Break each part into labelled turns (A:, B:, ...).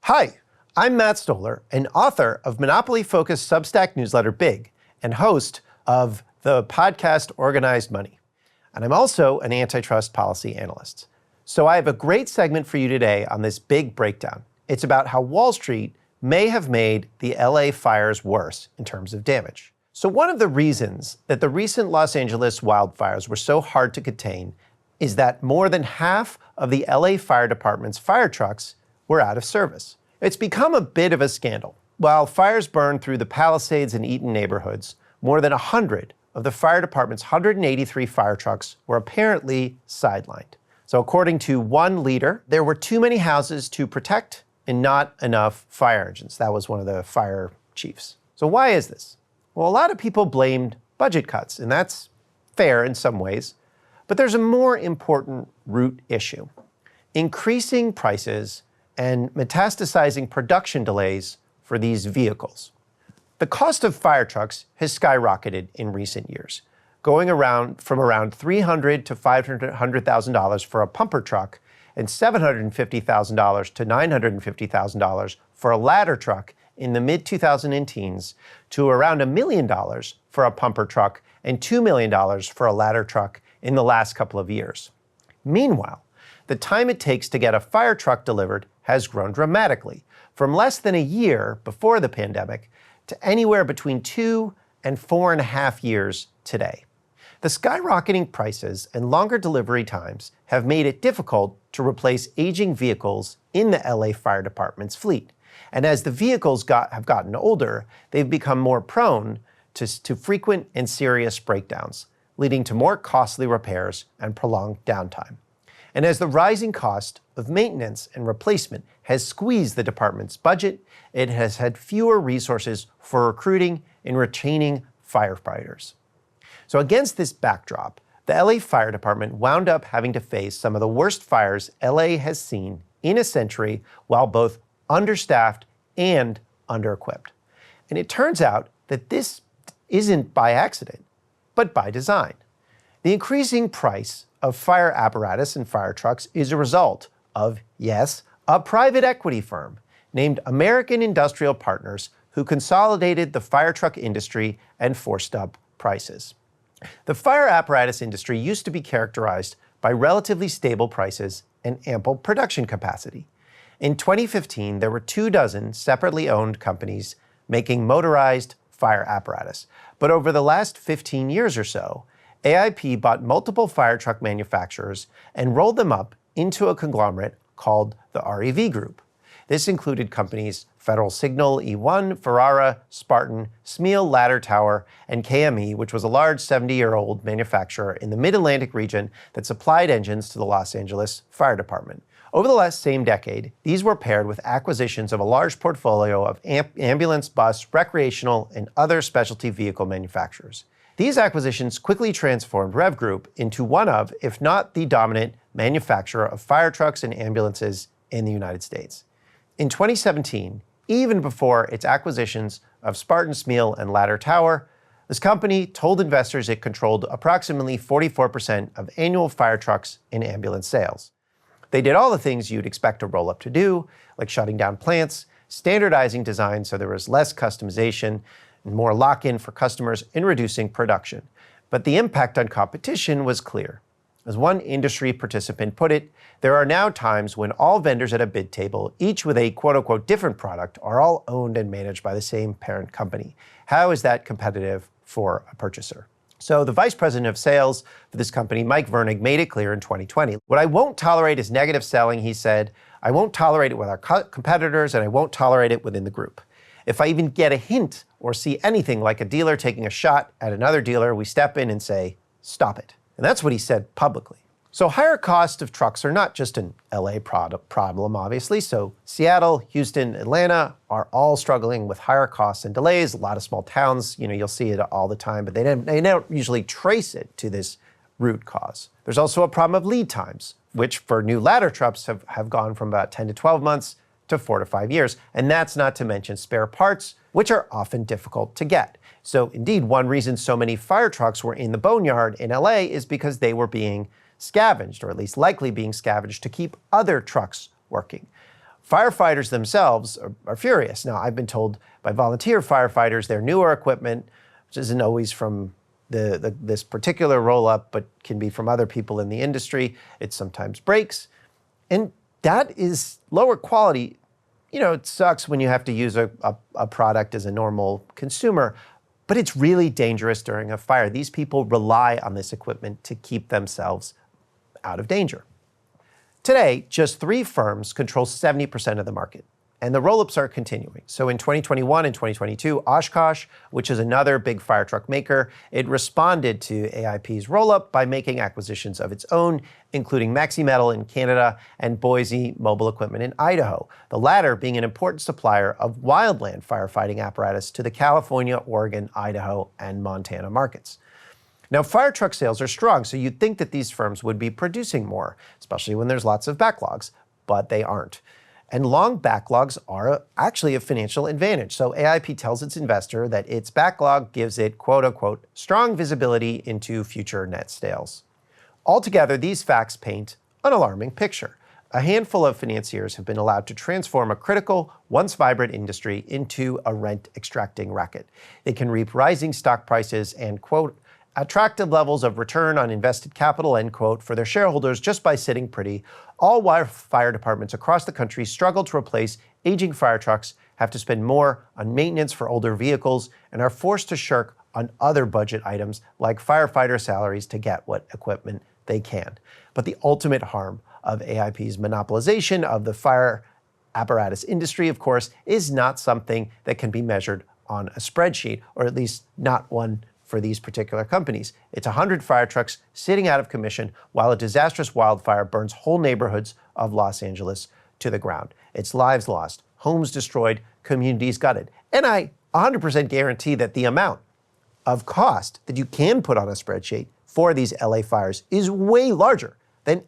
A: Hi, I'm Matt Stoller, an author of Monopoly-focused Substack newsletter Big, and host of the podcast Organized Money. And I'm also an antitrust policy analyst. So I have a great segment for you today on this big breakdown. It's about how Wall Street may have made the LA fires worse in terms of damage. So one of the reasons that the recent Los Angeles wildfires were so hard to contain is that more than half of the LA Fire Department's fire trucks were out of service. It's become a bit of a scandal. While fires burned through the Palisades and Eaton neighborhoods, more than 100 of the fire department's 183 fire trucks were apparently sidelined. So according to one leader, there were too many houses to protect and not enough fire engines. That was one of the fire chiefs. So why is this? Well, a lot of people blamed budget cuts, and that's fair in some ways. But there's a more important root issue: increasing prices and metastasizing production delays for these vehicles. The cost of fire trucks has skyrocketed in recent years, going from around $300,000 to $500,000 for a pumper truck and $750,000 to $950,000 for a ladder truck in the mid-2010s to around $1 million for a pumper truck and $2 million for a ladder truck in the last couple of years. Meanwhile, the time it takes to get a fire truck delivered has grown dramatically, from less than a year before the pandemic to anywhere between 2 and 4.5 years today. The skyrocketing prices and longer delivery times have made it difficult to replace aging vehicles in the LA Fire Department's fleet. And as the vehicles have gotten older, they've become more prone to frequent and serious breakdowns, leading to more costly repairs and prolonged downtime. And as the rising cost of maintenance and replacement has squeezed the department's budget, it has had fewer resources for recruiting and retaining firefighters. So against this backdrop, the LA Fire Department wound up having to face some of the worst fires LA has seen in a century, while both understaffed and under-equipped. And it turns out that this isn't by accident, but by design. The increasing price of fire apparatus and fire trucks is a result of, yes, a private equity firm named American Industrial Partners, who consolidated the fire truck industry and forced up prices. The fire apparatus industry used to be characterized by relatively stable prices and ample production capacity. In 2015, there were 24 separately owned companies making motorized fire apparatus. But over the last 15 years or so, AIP bought multiple fire truck manufacturers and rolled them up into a conglomerate called the REV Group. This included companies Federal Signal, E1, Ferrara, Spartan, Smeal, Ladder Tower, and KME, which was a large 70-year-old manufacturer in the Mid-Atlantic region that supplied engines to the Los Angeles Fire Department. Over the same decade, these were paired with acquisitions of a large portfolio of ambulance, bus, recreational, and other specialty vehicle manufacturers. These acquisitions quickly transformed REV Group into one of, if not the dominant, manufacturer of fire trucks and ambulances in the United States. In 2017, even before its acquisitions of Spartan, Smeal, and Ladder Tower, this company told investors it controlled approximately 44% of annual fire trucks and ambulance sales. They did all the things you'd expect a roll-up to do, like shutting down plants, standardizing design so there was less customization, and more lock-in for customers, and reducing production. But the impact on competition was clear. As one industry participant put it, there are now times when all vendors at a bid table, each with a quote-unquote different product, are all owned and managed by the same parent company. How is that competitive for a purchaser? So the vice president of sales for this company, Mike Vernig, made it clear in 2020. What I won't tolerate is negative selling, he said. I won't tolerate it with our competitors, and I won't tolerate it within the group. If I even get a hint or see anything like a dealer taking a shot at another dealer, we step in and say, stop it. And that's what he said publicly. So higher costs of trucks are not just an LA problem, obviously. So Seattle, Houston, Atlanta are all struggling with higher costs and delays. A lot of small towns, you'll see it all the time, but they don't usually trace it to this root cause. There's also a problem of lead times, which for new ladder trucks have gone from about 10 to 12 months to 4 to 5 years. And that's not to mention spare parts, which are often difficult to get. So indeed, one reason so many fire trucks were in the boneyard in LA is because they were being scavenged, or at least likely being scavenged, to keep other trucks working. Firefighters themselves are furious. Now, I've been told by volunteer firefighters their newer equipment, which isn't always from this particular roll-up, but can be from other people in the industry, it sometimes breaks. And that is lower quality. You know, it sucks when you have to use a product as a normal consumer, but it's really dangerous during a fire. These people rely on this equipment to keep themselves out of danger. Today, just 3 firms control 70% of the market, and the roll-ups are continuing. So in 2021 and 2022, Oshkosh, which is another big fire truck maker, it responded to AIP's roll-up by making acquisitions of its own, including Maxi Metal in Canada and Boise Mobile Equipment in Idaho, the latter being an important supplier of wildland firefighting apparatus to the California, Oregon, Idaho, and Montana markets. Now, fire truck sales are strong, so you'd think that these firms would be producing more, especially when there's lots of backlogs, but they aren't. And long backlogs are actually a financial advantage. So AIP tells its investor that its backlog gives it, quote unquote, strong visibility into future net sales. Altogether, these facts paint an alarming picture. A handful of financiers have been allowed to transform a critical, once vibrant industry into a rent-extracting racket. They can reap rising stock prices and, quote, attractive levels of return on invested capital, end quote, for their shareholders just by sitting pretty, all while fire departments across the country struggle to replace aging fire trucks, have to spend more on maintenance for older vehicles, and are forced to shirk on other budget items like firefighter salaries to get what equipment they can. But the ultimate harm of AIP's monopolization of the fire apparatus industry, of course, is not something that can be measured on a spreadsheet, or at least not one for these particular companies. It's 100 fire trucks sitting out of commission while a disastrous wildfire burns whole neighborhoods of Los Angeles to the ground. It's lives lost, homes destroyed, communities gutted. And I 100% guarantee that the amount of cost that you can put on a spreadsheet for these LA fires is way larger than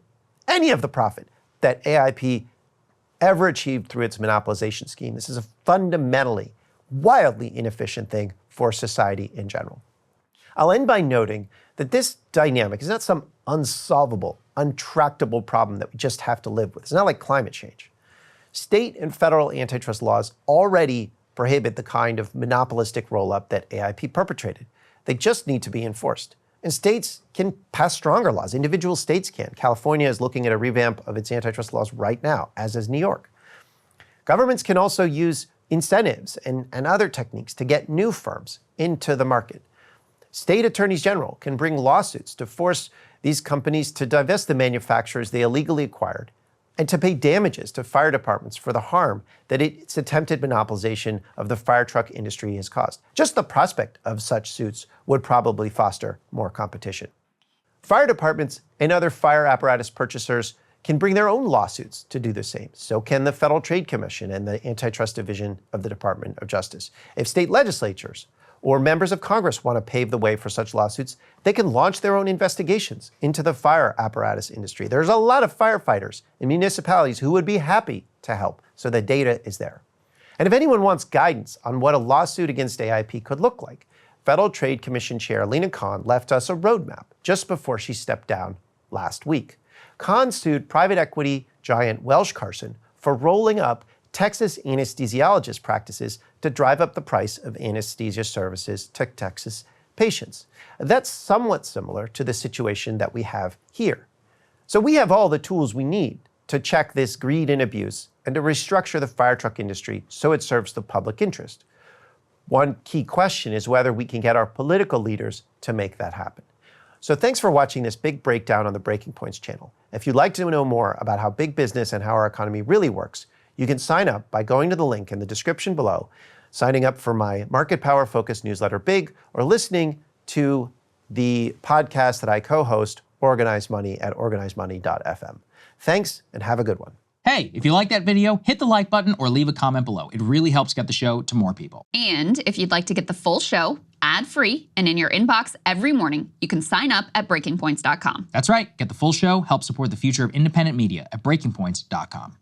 A: any of the profit that AIP ever achieved through its monopolization scheme. This is a fundamentally, wildly inefficient thing for society in general. I'll end by noting that this dynamic is not some unsolvable, untractable problem that we just have to live with. It's not like climate change. State and federal antitrust laws already prohibit the kind of monopolistic roll-up that AIP perpetrated. They just need to be enforced. And states can pass stronger laws. Individual states can. California is looking at a revamp of its antitrust laws right now, as is New York. Governments can also use incentives and other techniques to get new firms into the market. State attorneys general can bring lawsuits to force these companies to divest the manufacturers they illegally acquired and to pay damages to fire departments for the harm that its attempted monopolization of the fire truck industry has caused. Just the prospect of such suits would probably foster more competition. Fire departments and other fire apparatus purchasers can bring their own lawsuits to do the same. So can the Federal Trade Commission and the Antitrust Division of the Department of Justice. If state legislatures or members of Congress want to pave the way for such lawsuits, they can launch their own investigations into the fire apparatus industry. There's a lot of firefighters in municipalities who would be happy to help, so the data is there. And if anyone wants guidance on what a lawsuit against AIP could look like, Federal Trade Commission Chair Lina Khan left us a roadmap just before she stepped down last week. Khan sued private equity giant Welsh Carson for rolling up Texas anesthesiologist practices to drive up the price of anesthesia services to Texas patients. That's somewhat similar to the situation that we have here. So we have all the tools we need to check this greed and abuse and to restructure the fire truck industry so it serves the public interest. One key question is whether we can get our political leaders to make that happen. So thanks for watching this big breakdown on the Breaking Points channel. If you'd like to know more about how big business and how our economy really works, you can sign up by going to the link in the description below, signing up for my Market Power Focus newsletter, Big, or listening to the podcast that I co-host, Organized Money, at organizedmoney.fm. Thanks, and have a good one.
B: Hey, if you like that video, hit the like button or leave a comment below. It really helps get the show to more people.
C: And if you'd like to get the full show, ad-free, and in your inbox every morning, you can sign up at breakingpoints.com.
B: That's right. Get the full show, help support the future of independent media at breakingpoints.com.